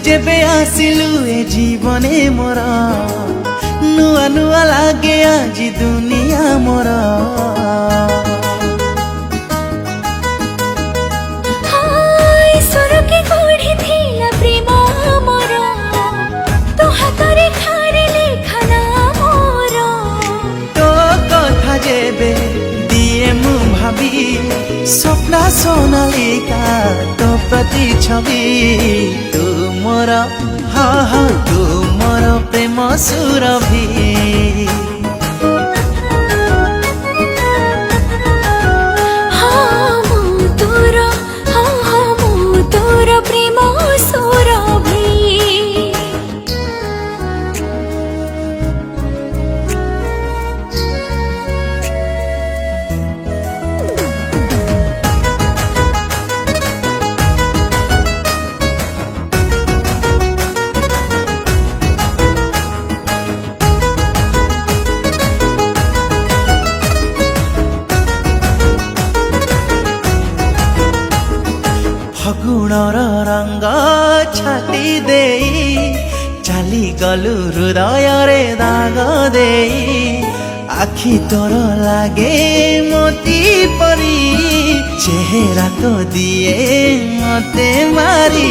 जेबे आसिलु ए जीवने मोर नुआ नुआ लागे आज दुनिया मोर ईश्वर के गढ़ी थिला प्रेम मोर तो हातरे खारे लेखना मोर तो कथा जेबे दिए मु भाबी स्वप्न सोनालिका तो प्रति छवि तू मोर हाँ हाँ तू मोर प्रेम सुरभि प्रेम सुरभि फगुणर रंग छाटी देई चली गलु हृदय रे दाग देई आखि तोर लागे मोती परी चेहरा तो दिए मते मारी